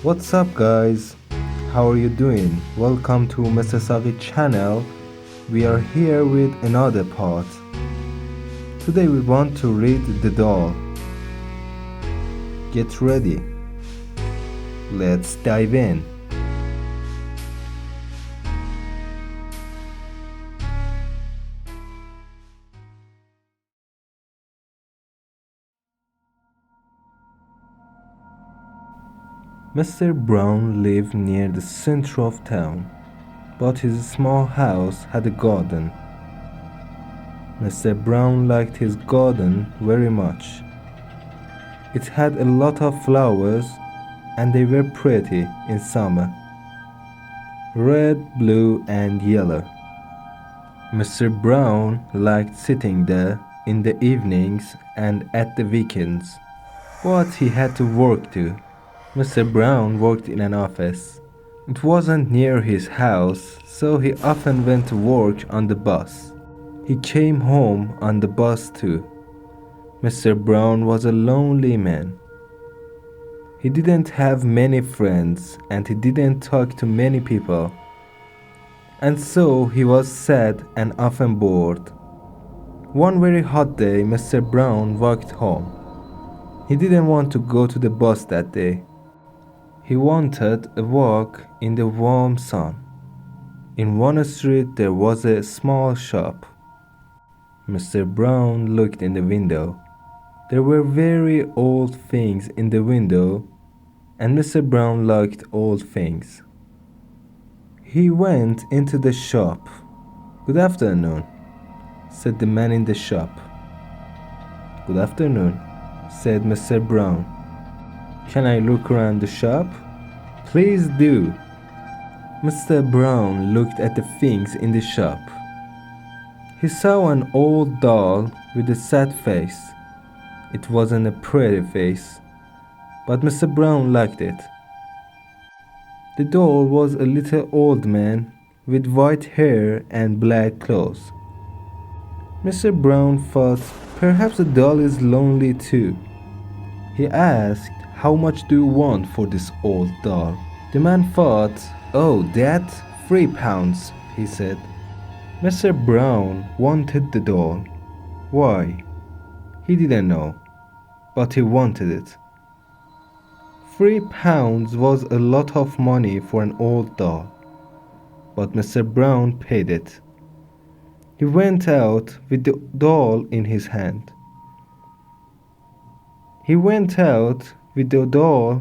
What's up, guys? How are you doing? Welcome to Mr Saghi channel. We are here with another part. Today we want to read The Doll. Get ready. Let's dive in. Mr. Brown lived near the center of town, but his small house had a garden. Mr. Brown liked his garden very much. It had a lot of flowers, and they were pretty in summer. Red, blue, and yellow. Mr. Brown liked sitting there in the evenings and at the weekends, but he had to work too. Mr. Brown worked in an office. It wasn't near his house, so he often went to work on the bus. He came home on the bus too. Mr. Brown was a lonely man. He didn't have many friends and he didn't talk to many people. And so he was sad and often bored. One very hot day, Mr. Brown walked home. He didn't want to go to the bus that day. He wanted a walk in the warm sun. In one street there was a small shop. Mr. Brown looked in the window. There were very old things in the window, and Mr. Brown liked old things. He went into the shop. "Good afternoon," said the man in the shop. "Good afternoon," said Mr. Brown. "Can I look around the shop?" "Please do." Mr. Brown looked at the things in the shop. He saw an old doll with a sad face. It wasn't a pretty face, but Mr. Brown liked it. The doll was a little old man with white hair and black clothes. Mr. Brown thought perhaps the doll is lonely too. He asked, "How much do you want for this old doll?" The man thought, "Oh, that? £3, he said. Mr. Brown wanted the doll. Why? He didn't know, but he wanted it. £3 was a lot of money for an old doll, but Mr. Brown paid it. He went out with the doll in his hand. He went out with the doll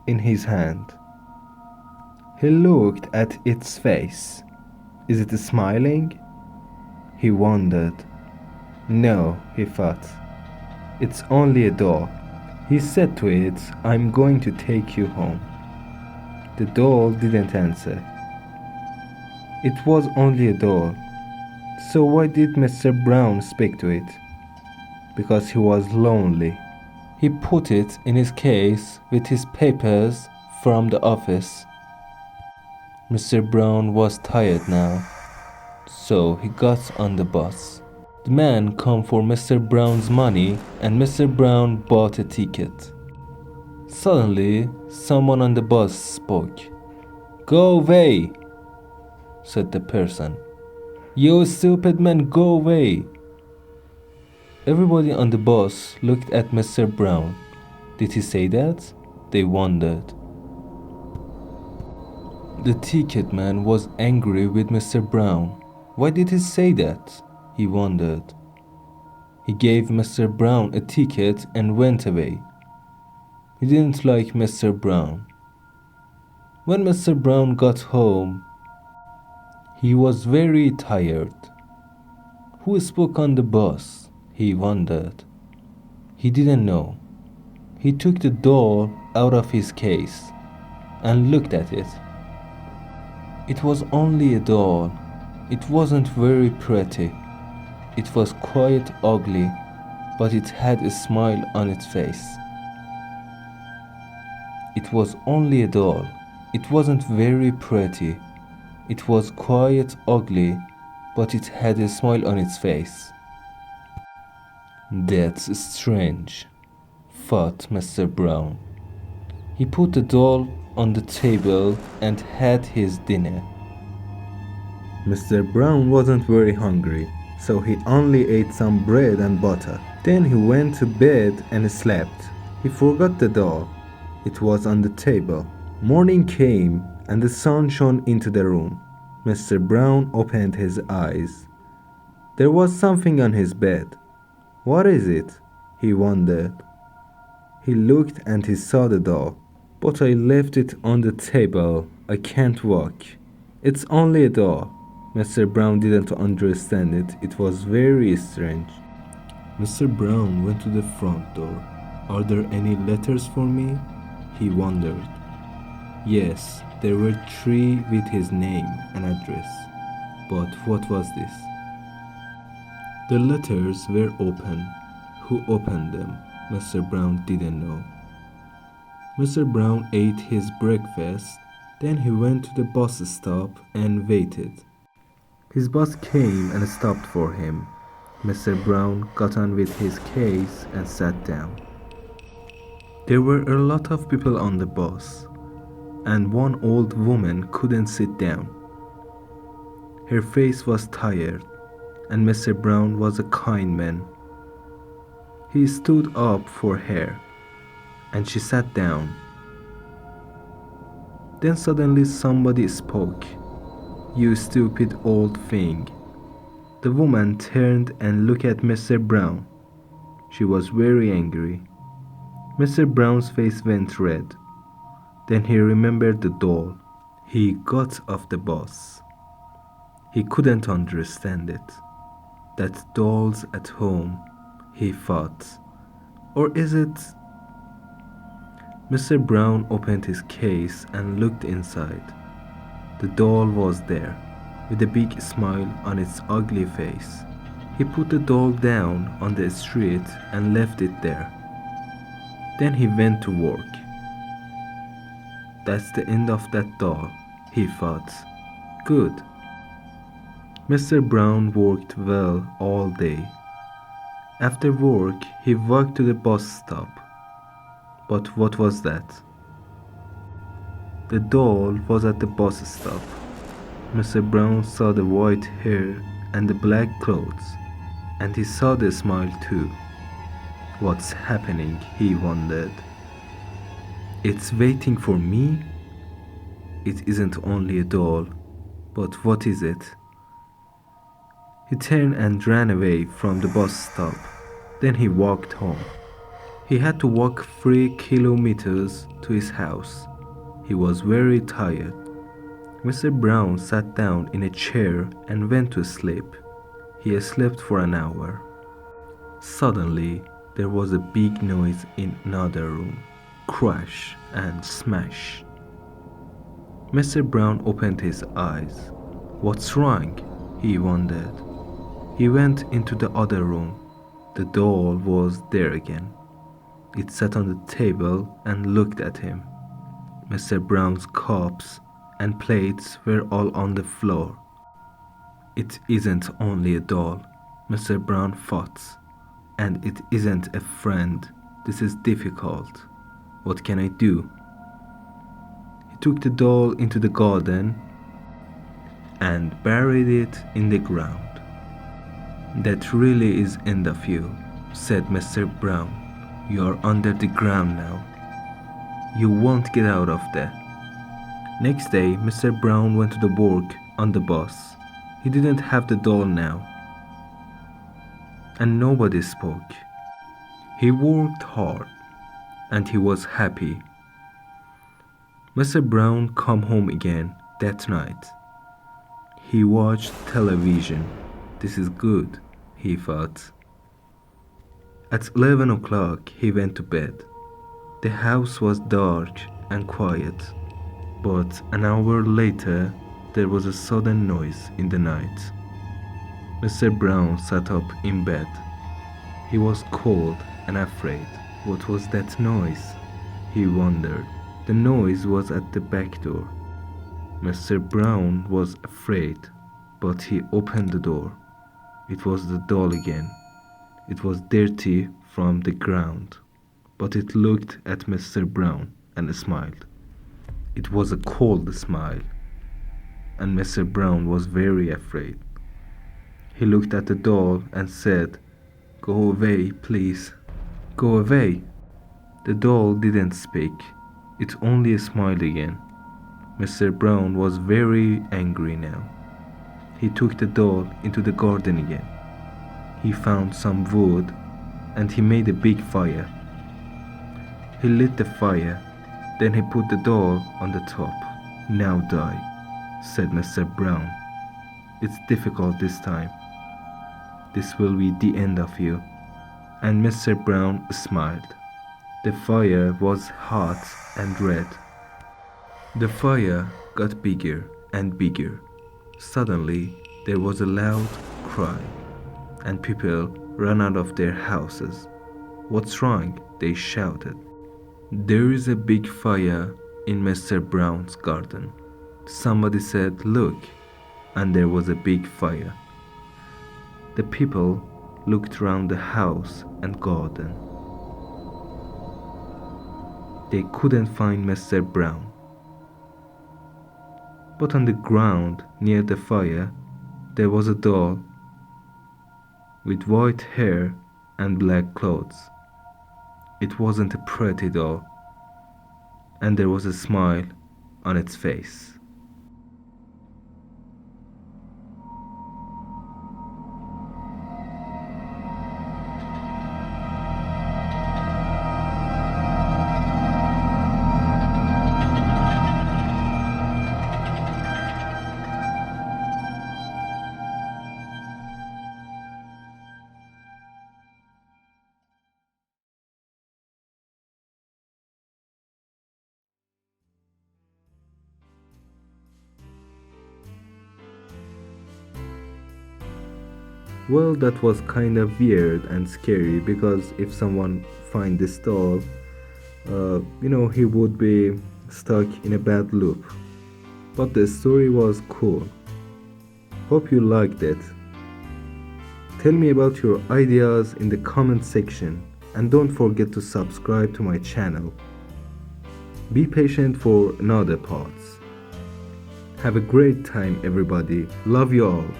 in his hand. He looked at its face. Is it smiling? He wondered. No, he thought. It's only a doll. He said to it, "I'm going to take you home." The doll didn't answer. It was only a doll. So why did Mr. Brown speak to it? Because he was lonely. He put it in his case with his papers from the office. Mr. Brown was tired now, so he got on the bus. The man came for Mr. Brown's money and Mr. Brown bought a ticket. Suddenly, someone on the bus spoke. "Go away," said the person. "You stupid man, go away." Everybody on the bus looked at Mr. Brown. Did he say that? They wondered. The ticket man was angry with Mr. Brown. Why did he say that? He wondered. He gave Mr. Brown a ticket and went away. He didn't like Mr. Brown. When Mr. Brown got home, he was very tired. Who spoke on the bus? He wondered. He didn't know. He took the doll out of his case and looked at it. It was only a doll. It wasn't very pretty. It was quite ugly, but it had a smile on its face. It was only a doll. It wasn't very pretty. It was quite ugly, but it had a smile on its face. That's strange, thought Mr. Brown. He put the doll on the table and had his dinner. Mr. Brown wasn't very hungry, so he only ate some bread and butter. Then he went to bed and slept. He forgot the doll. It was on the table. Morning came and the sun shone into the room. Mr. Brown opened his eyes. There was something on his bed. What is it? He wondered. He looked and he saw the doll. But I left it on the table. I can't walk. It's only a doll. Mr. Brown didn't understand it. It was very strange. Mr. Brown went to the front door. Are there any letters for me? He wondered. Yes, there were 3 with his name and address. But what was this? The letters were open. Who opened them? Mr. Brown didn't know. Mr. Brown ate his breakfast. Then he went to the bus stop and waited. His bus came and stopped for him. Mr. Brown got on with his case and sat down. There were a lot of people on the bus, and one old woman couldn't sit down. Her face was tired, and Mr. Brown was a kind man. He stood up for her, and she sat down. Then suddenly somebody spoke. You stupid old thing. The woman turned and looked at Mr. Brown. She was very angry. Mr. Brown's face went red. Then he remembered the doll. He got off the bus. He couldn't understand it. That doll's at home, he thought. Or is it? Mr. Brown opened his case and looked inside. The doll was there, with a big smile on its ugly face. He put the doll down on the street and left it there. Then he went to work. That's the end of that doll, he thought. Good. Mr. Brown worked well all day. After work, he walked to the bus stop. But what was that? The doll was at the bus stop. Mr. Brown saw the white hair and the black clothes, and he saw the smile too. What's happening? He wondered. It's waiting for me? It isn't only a doll, but what is it? He turned and ran away from the bus stop. Then he walked home. He had to walk 3 kilometers to his house. He was very tired. Mr. Brown sat down in a chair and went to sleep. He slept for an hour. Suddenly, there was a big noise in another room. Crash and smash. Mr. Brown opened his eyes. What's wrong? He wondered. He went into the other room. The doll was there again. It sat on the table and looked at him. Mr. Brown's cups and plates were all on the floor. It isn't only a doll, Mr. Brown thought. And it isn't a friend. This is difficult. What can I do? He took the doll into the garden and buried it in the ground. That really is end of you, said Mr. Brown. You are under the ground now. You won't get out of there. Next day, Mr. Brown went to the work on the bus. He didn't have the doll now. And nobody spoke. He worked hard, and he was happy. Mr. Brown came home again that night. He watched television. This is good, he thought. At 11 o'clock, he went to bed. The house was dark and quiet, but an hour later, there was a sudden noise in the night. Mr. Brown sat up in bed. He was cold and afraid. What was that noise? He wondered. The noise was at the back door. Mr. Brown was afraid, but he opened the door. It was the doll again. It was dirty from the ground, but it looked at Mr. Brown and smiled. It was a cold smile, and Mr. Brown was very afraid. He looked at the doll and said, "Go away, please. Go away." The doll didn't speak. It only smiled again. Mr. Brown was very angry now. He took the doll into the garden again. He found some wood and he made a big fire. He lit the fire, then he put the doll on the top. "Now die," said Mr. Brown. "It's difficult this time. This will be the end of you." And Mr. Brown smiled. The fire was hot and red. The fire got bigger and bigger. Suddenly, there was a loud cry, and people ran out of their houses. "What's wrong?" they shouted. "There is a big fire in Mr. Brown's garden." Somebody said, "Look," and there was a big fire. The people looked around the house and garden. They couldn't find Mr. Brown. But on the ground near the fire, there was a doll with white hair and black clothes. It wasn't a pretty doll, and there was a smile on its face. Well, that was kind of weird and scary because if someone find this doll, he would be stuck in a bad loop. But the story was cool. Hope you liked it. Tell me about your ideas in the comment section and don't forget to subscribe to my channel. Be patient for another parts. Have a great time, everybody. Love you all.